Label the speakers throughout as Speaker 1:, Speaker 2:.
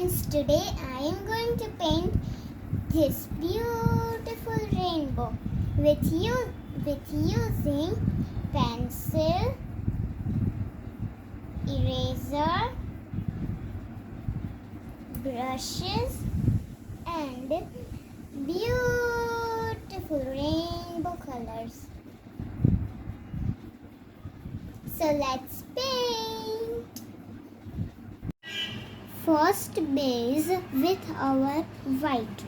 Speaker 1: friends, today I am going to paint this beautiful rainbow with using pencil, eraser, brushes and beautiful rainbow colors. So let's paint. First base with our white.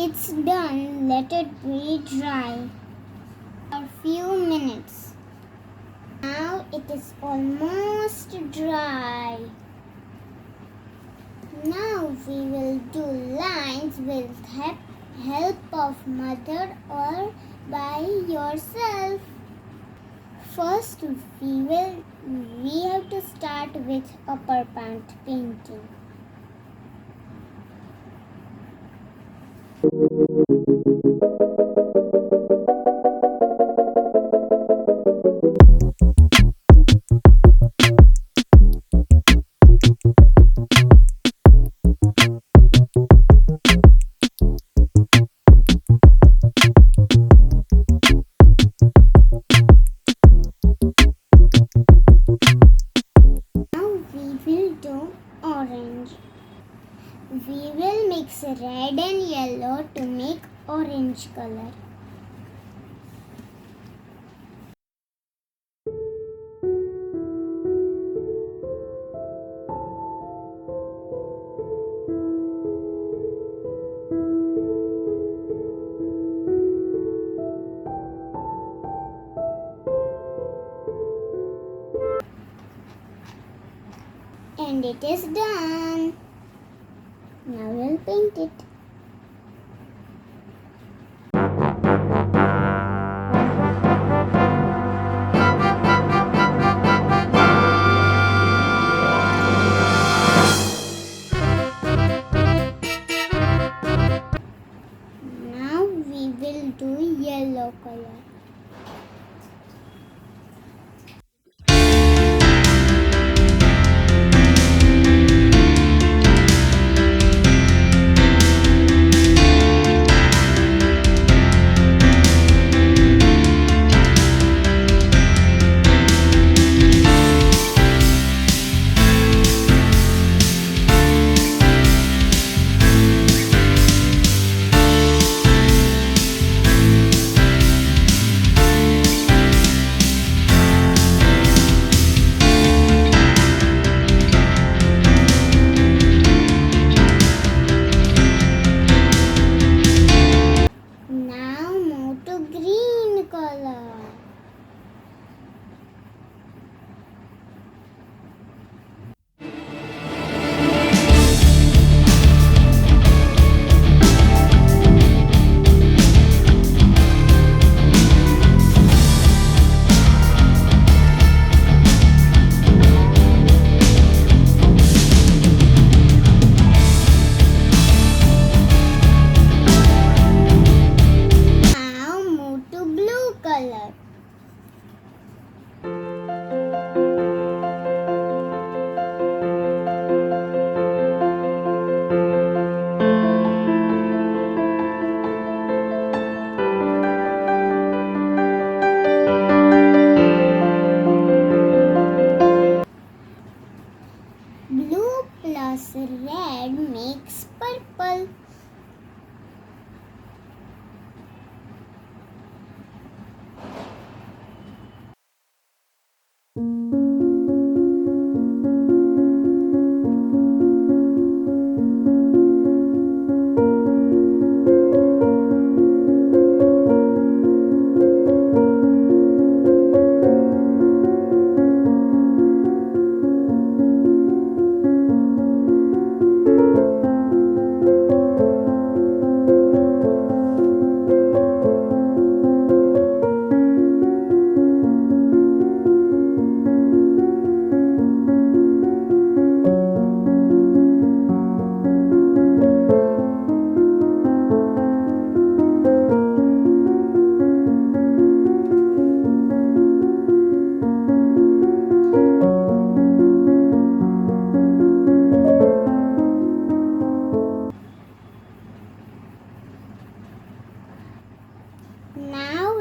Speaker 1: It's done. Let it be dry for a few minutes. Now it is almost dry. Now we will do lines with help of mother or by yourself. First we have to start with upper part painting. Now we will do orange. We will mix red and yellow to make orange color. And it is done. Now we'll paint it. Now we will do yellow color.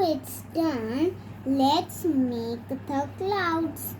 Speaker 1: it's done, let's make the clouds.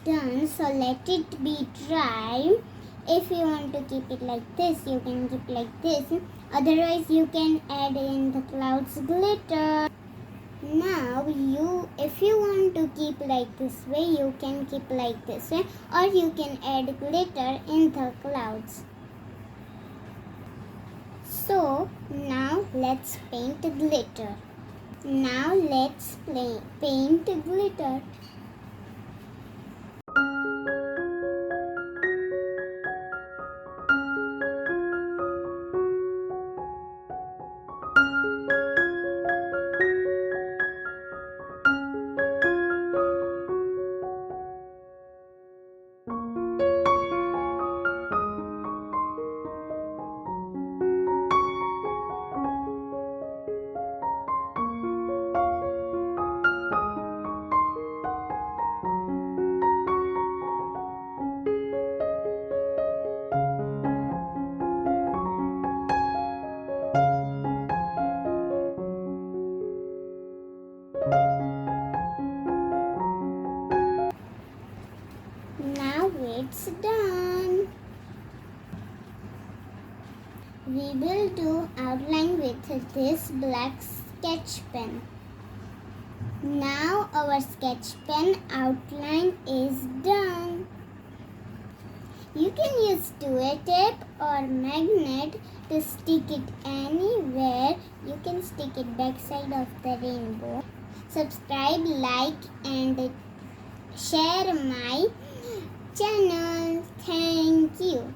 Speaker 1: Done, so let it be dry. If you want to keep it like this, you can keep like this. Otherwise, you can add in the clouds glitter. Now, if you want to keep like this way, you can keep like this way, or you can add glitter in the clouds. So now let's paint glitter. Now let's paint glitter. Now it's done. We will do outline with this black sketch pen. Now our sketch pen outline is done. You can use duet tape or magnet to stick it anywhere. You can stick it backside of the rainbow. Subscribe, like and share my channel. Thank you.